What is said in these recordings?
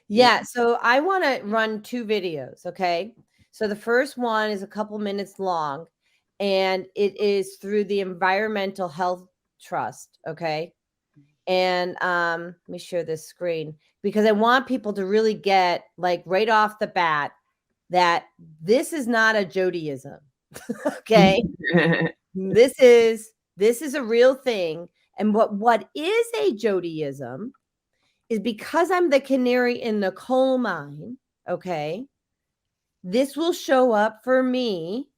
Yeah. So I want to run 2 videos. Okay. So the first one is a couple minutes long, and it is through the Environmental Health Trust. Okay. And let me share this screen because I want people to really get, like, right off the bat that this is not a Jodiism. Okay. This is a real thing. And what is a Jodiism is, because I'm the canary in the coal mine, okay, this will show up for me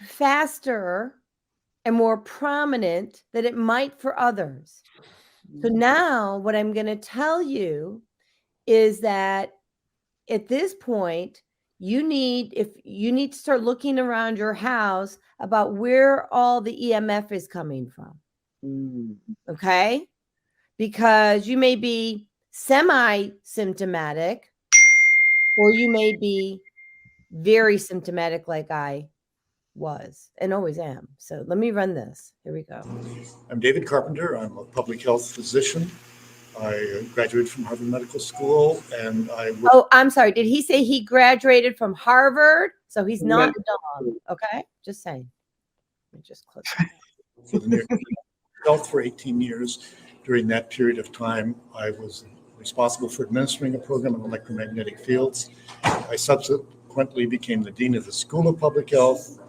faster and more prominent than it might for others. So now what I'm going to tell you is that at this point, you need to start looking around your house about where all the EMF is coming from. Okay? Because you may be semi-symptomatic, or you may be very symptomatic like I was and always am. So let me run this. Here we go. I'm David Carpenter. I'm a public health physician. I graduated from Harvard Medical School, and Oh, I'm sorry. Did he say he graduated from Harvard? So he's not dumb. Okay, just saying. Let me just click for the New York Health for 18 years. During that period of time, I was responsible for administering a program in electromagnetic fields. I subsequently became the dean of the School of Public Health,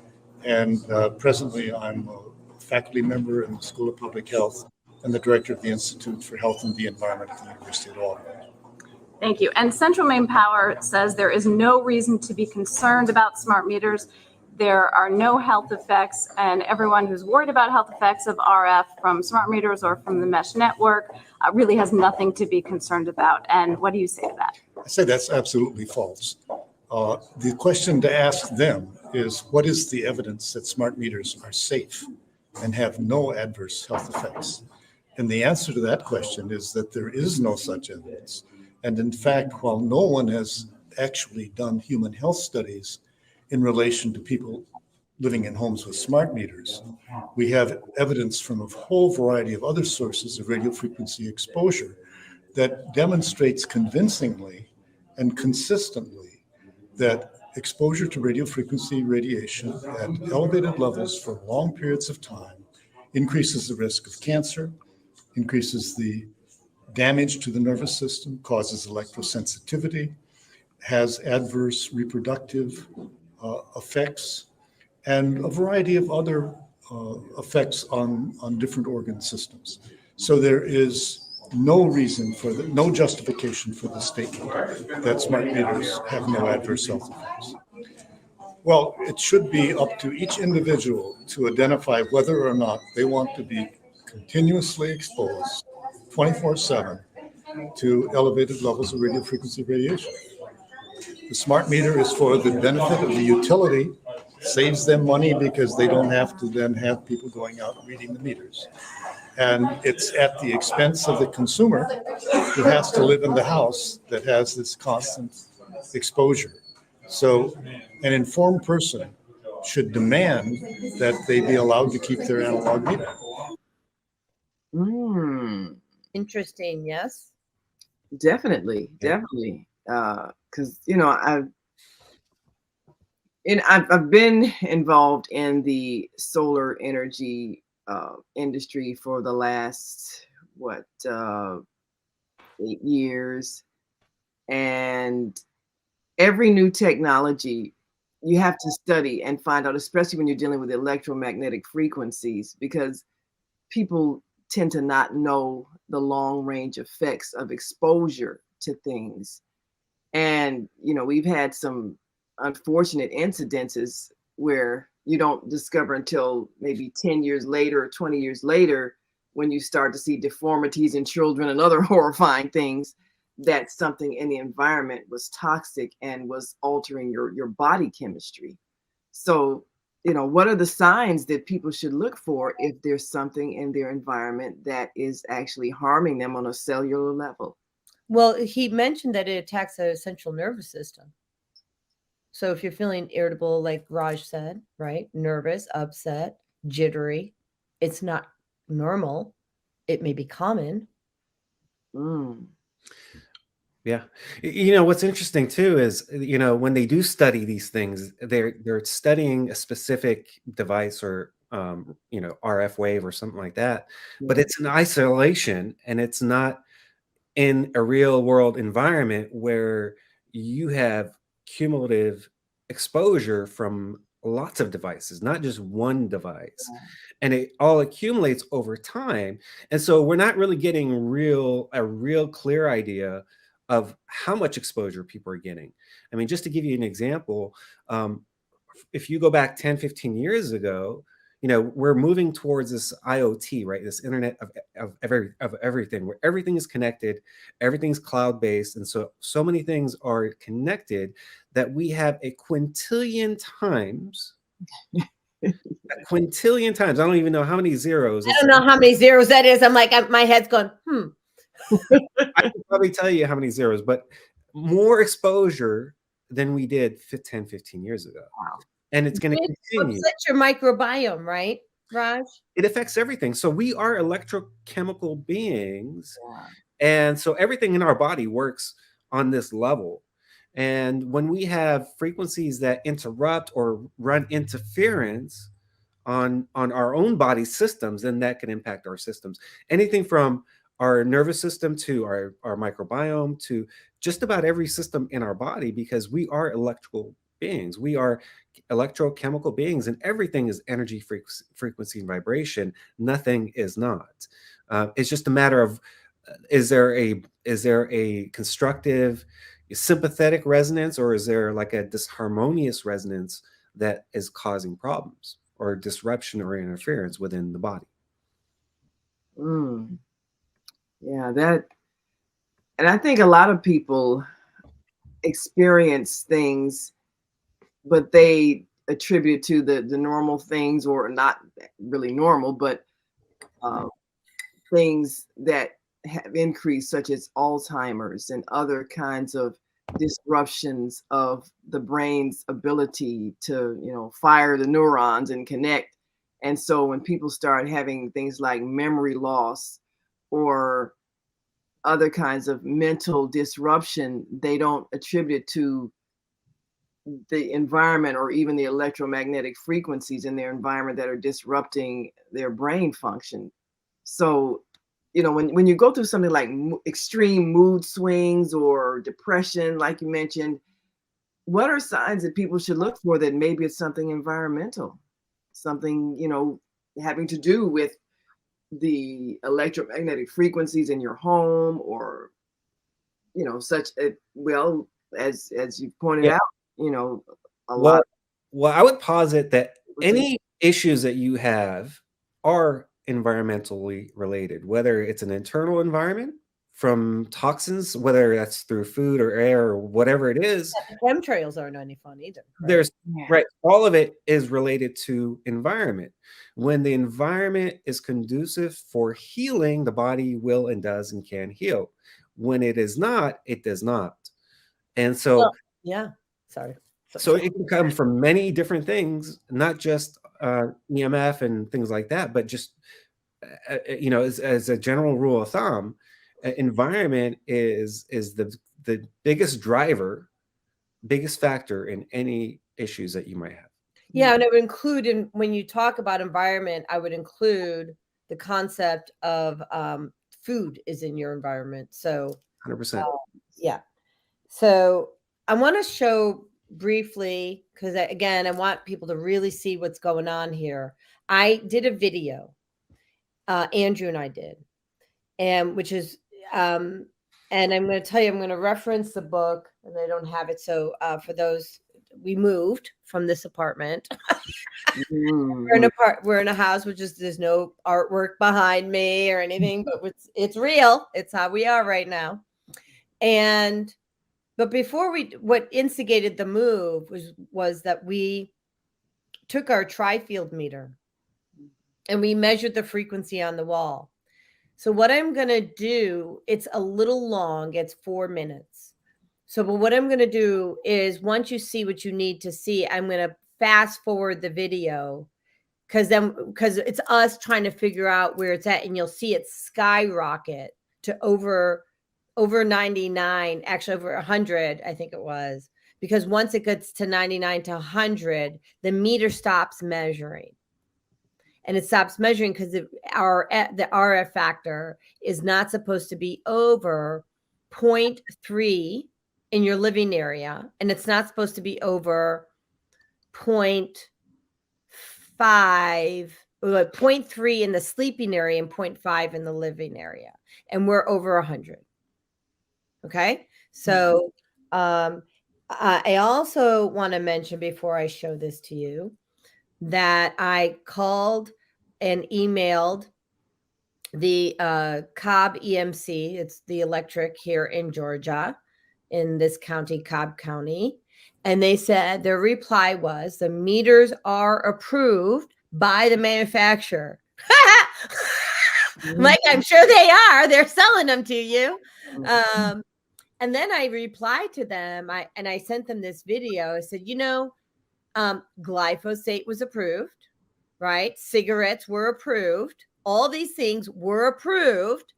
and presently I'm a faculty member in the School of Public Health and the director of the Institute for Health and the Environment at the University of Albany. Thank you. And Central Maine Power says there is no reason to be concerned about smart meters. There are no health effects, and everyone who's worried about health effects of RF from smart meters or from the mesh network really has nothing to be concerned about. And what do you say to that? I say that's absolutely false. The question to ask them is, what is the evidence that smart meters are safe and have no adverse health effects? And the answer to that question is that there is no such evidence. And in fact, while no one has actually done human health studies in relation to people living in homes with smart meters, we have evidence from a whole variety of other sources of radio frequency exposure that demonstrates convincingly and consistently that exposure to radio frequency radiation at elevated levels for long periods of time increases the risk of cancer, increases the damage to the nervous system, causes electrosensitivity, has adverse reproductive effects, and a variety of other effects on different organ systems. So there is no reason no justification for the statement that smart meters have no adverse health effects. Well, it should be up to each individual to identify whether or not they want to be continuously exposed 24/7 to elevated levels of radio frequency radiation. The smart meter is for the benefit of the utility, saves them money because they don't have to then have people going out and reading the meters. And it's at the expense of the consumer who has to live in the house that has this constant exposure. So an informed person should demand that they be allowed to keep their analog meter. Interesting, yes? Definitely. Because, I've been involved in the solar energy industry for the last 8 years, and every new technology you have to study and find out, especially when you're dealing with electromagnetic frequencies, because people tend to not know the long range effects of exposure to things. And we've had some unfortunate incidences where you don't discover until maybe 10 years later or 20 years later, when you start to see deformities in children and other horrifying things, that something in the environment was toxic and was altering your body chemistry. So, what are the signs that people should look for if there's something in their environment that is actually harming them on a cellular level? Well, he mentioned that it attacks the central nervous system. So if you're feeling irritable, like Raj said, right? Nervous, upset, jittery, it's not normal. It may be common. Yeah. You know, what's interesting too is, you know, when they do study these things, they're studying a specific device or you know, RF wave or something like that, but Yeah. it's in isolation and it's not in a real world environment where you have cumulative exposure from lots of devices, not just one device. And it all accumulates over time. And so we're not really getting a real clear idea of how much exposure people are getting. I mean, just to give you an example, um, if you go back 10, 15 years ago, you know, we're moving towards this IoT, right? This internet of everything, where everything is connected, everything's cloud-based. And so many things are connected that we have a quintillion times, I don't even know how many zeros. I don't know how many zeros that is. I'm like, my head's going, I can probably tell you how many zeros, but more exposure than we did 10, 15 years ago. Wow. And it's going to It continue. upsets your microbiome, right, Raj? It affects everything. So we are electrochemical beings. Yeah. And so everything in our body works on this level. And when we have frequencies that interrupt or run interference on our own body systems, then that can impact our systems. Anything from our nervous system to our microbiome to just about every system in our body, because we are electrical beings. We are electrochemical beings, and everything is energy, frequency, and vibration. Nothing is not. It's just a matter of is there a constructive, sympathetic resonance, or is there like a disharmonious resonance that is causing problems or disruption or interference within the body? Mm. Yeah, and I think a lot of people experience things, but they attribute to the normal things, or not really normal, but things that have increased, such as Alzheimer's and other kinds of disruptions of the brain's ability to, fire the neurons and connect. And so when people start having things like memory loss or other kinds of mental disruption, they don't attribute to the environment or even the electromagnetic frequencies in their environment that are disrupting their brain function. So, when you go through something like extreme mood swings or depression, like you mentioned, what are signs that people should look for that maybe it's something environmental, something, having to do with the electromagnetic frequencies in your home, or, such a, well, as you pointed Yeah. out, a Well, lot. well, I would posit that People take- any issues that you have are environmentally related, whether it's an internal environment from toxins, whether that's through food or air or whatever it is. Chemtrails aren't any fun either. Right? There's Yeah. right, all of it is related to environment. When the environment is conducive for healing, the body will and does and can heal. When it is not, it does not. And so Well, yeah. Sorry. so it can come from many different things, not just EMF and things like that, but just as a general rule of thumb, environment is the biggest driver, biggest factor in any issues that you might have. Yeah, and I would include, when you talk about environment, I would include the concept of food is in your environment. So 100%. yeah. So I want to show briefly, because again, I want people to really see what's going on here. I did a video, Andrew and I did, and which is, and I'm going to tell you, I'm going to reference the book, and I don't have it. So for those, we moved from this apartment. We're in a house, which is, there's no artwork behind me or anything, but it's real. It's how we are right now. But before what instigated the move was that we took our tri-field meter and we measured the frequency on the wall. So what I'm going to do, it's a little long, it's 4 minutes. So, but what I'm going to do is, once you see what you need to see, I'm going to fast forward the video, because it's us trying to figure out where it's at, and you'll see it skyrocket to over over 99, actually over 100, I think it was, because once it gets to 99 to 100, the meter stops measuring. And it stops measuring because the RF factor is not supposed to be over 0.3 in your living area, and it's not supposed to be over 0.5, 0.3 in the sleeping area and 0.5 in the living area, and we're over 100. Okay, so I also want to mention before I show this to you that I called and emailed the Cobb EMC. It's the electric here in Georgia, in this county, Cobb County. And they said their reply was the meters are approved by the manufacturer. Like, I'm sure they are. They're selling them to you. And then I replied to them, and I sent them this video. I said, glyphosate was approved, right? Cigarettes were approved. All these things were approved,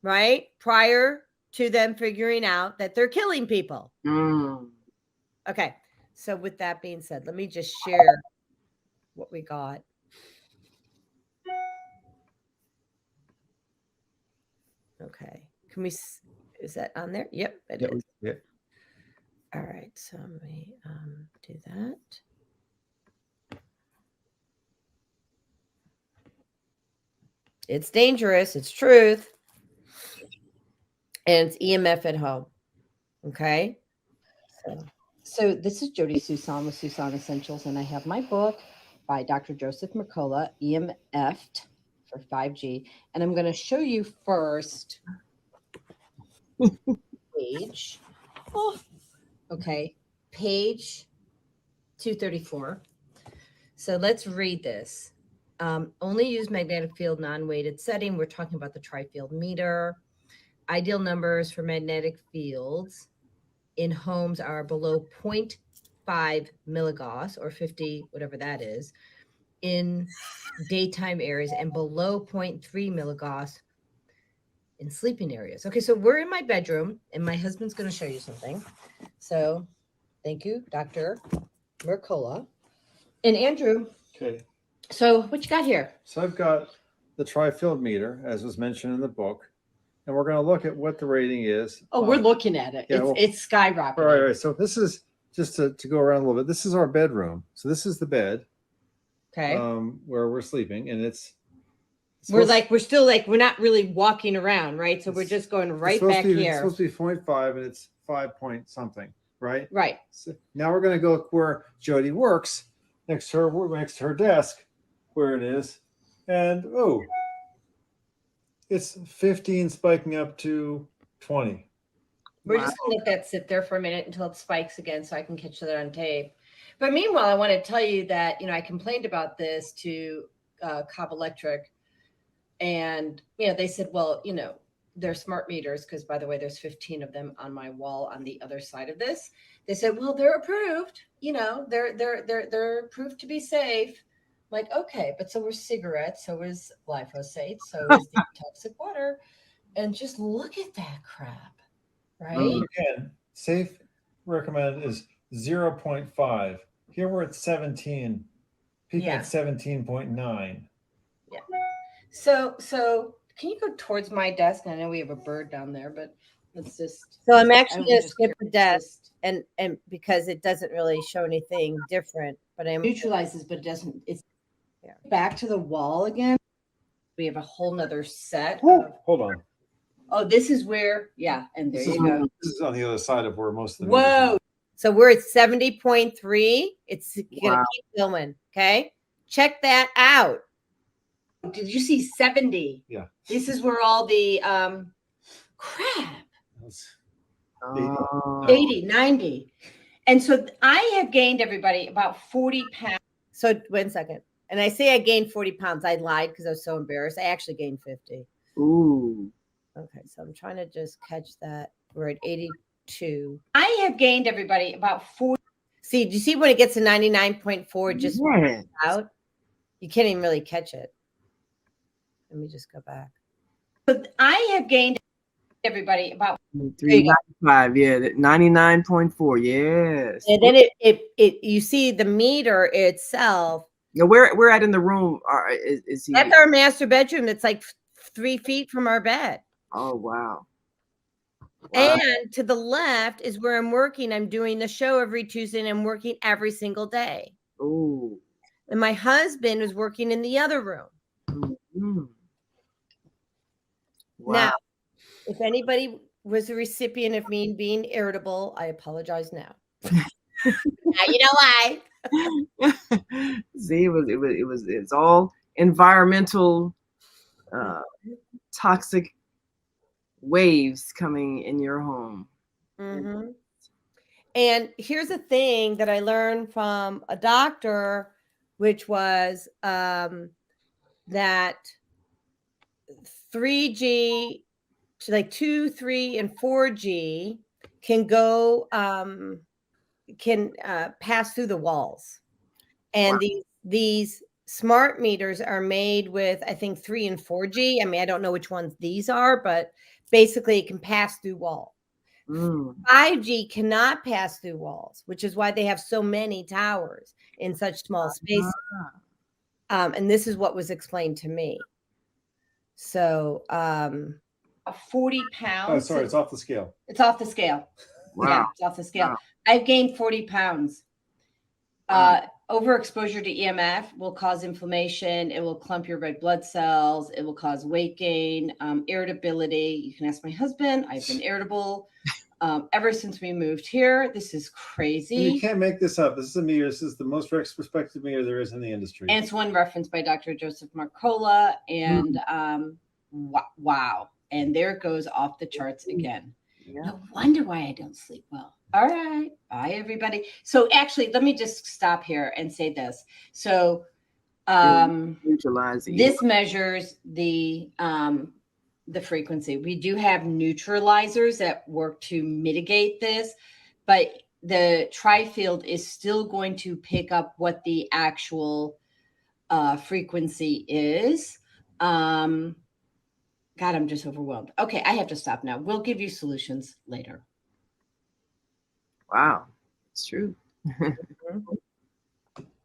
right? Prior to them figuring out that they're killing people. Okay. So with that being said, let me just share what we got. Okay. Is that on there? Yep, it is. Yeah. All right. So let me do that. It's dangerous. It's truth. And it's EMF at home. Okay. So this is Jodi Suson with Suson Essentials, and I have my book by Dr. Joseph Mercola, EMF'd for 5G. And I'm going to show you first page. Okay. Page 234. So let's read this. Only use magnetic field non-weighted setting. We're talking about the tri-field meter. Ideal numbers for magnetic fields in homes are below 0.5 milligauss or 50, whatever that is, in daytime areas, and below 0.3 milligauss in sleeping areas. Okay, so we're in my bedroom, and my husband's going to show you something. So thank you, Dr. Mercola. And Andrew. Okay. So what you got here? So I've got the tri-field meter, as was mentioned in the book, and we're going to look at what the rating is. Oh, we're looking at it. Yeah, It's skyrocketing. Right. So this is just to go around a little bit. This is our bedroom. So this is the bed. Okay. Where we're sleeping, and we're not really walking around, right? So we're just going right back here. It's supposed to be 0.5, and it's 5 point something, right? Right. So now we're going to go where Jodi works, next to her desk, where it is, and it's 15 spiking up to 20. We're just going to let that sit there for a minute until it spikes again so I can catch that on tape. But meanwhile, I want to tell you that, I complained about this to Cobb Electric, and, they said, well, they're smart meters, because, by the way, there's 15 of them on my wall on the other side of this. They said, well, they're approved, they're approved to be safe. Like, okay, but so were cigarettes, so was glyphosate, so was the toxic water. And just look at that crap, right? Again, safe recommended is 0.5. Here we're at 17. Peaking at 17.9. Yeah. So can you go towards my desk? I know we have a bird down there, but let's just. So I'm actually going to skip the desk, and because it doesn't really show anything different, but I'm Neutralizes, but it doesn't. It's back to the wall again. We have a whole nother set. Hold on. Oh, this is where, and there you go. This is on the other side of where most of the Whoa. So we're at 70.3. It's going to keep going. Okay. Check that out. Did you see 70? Yeah. This is where all the crap. 80, 90. And so I have gained, everybody, about 40 pounds. So 1 second. And I say I gained 40 pounds. I lied because I was so embarrassed. I actually gained 50. Ooh. Okay. So I'm trying to just catch that. We're at 82. I have gained, everybody, about 40. See, do you see when it gets to 99.4, just out? You can't even really catch it. Let me just go back. But I have gained everybody about, 395, yeah, 99.4, yes. and then it you see the meter itself. Now, where at in the room is he? That's our master bedroom. That's like 3 feet from our bed. Oh, wow. And to the left is where I'm working. I'm doing the show every Tuesday and I'm working every single day. Oh. And my husband is working in the other room. Mhm. Wow. Now, if anybody was a recipient of me being irritable, I apologize now. Now you know why. See, it's all environmental toxic waves coming in your home. Mm-hmm. And here's a thing that I learned from a doctor, which was that 3G, like 2, 3, and 4G can go pass through the walls. And Wow. these smart meters are made with, I think, 3 and 4G. I mean, I don't know which ones these are, but basically it can pass through walls. 5G cannot pass through walls, which is why they have so many towers in such small spaces. And this is what was explained to me. So 40 pounds. Oh, sorry, it's off the scale. It's off the scale. Wow. Yeah, it's off the scale. Wow. I've gained 40 pounds. Overexposure to EMF will cause inflammation. It will clump your red blood cells. It will cause weight gain, irritability. You can ask my husband. I've been irritable ever since we moved here. This is crazy. And you can't make this up. This is a meter. This is the most respected meter there is in the industry. And it's one referenced by Dr. Joseph Mercola. And wow. And there it goes off the charts again. Yeah. No wonder why I don't sleep well. All right. Bye, everybody. So actually, let me just stop here and say this. So this measures the frequency. We do have neutralizers that work to mitigate this, but the tri-field is still going to pick up what the actual frequency is. God, I'm just overwhelmed. Okay, I have to stop now. We'll give you solutions later. Wow, it's true.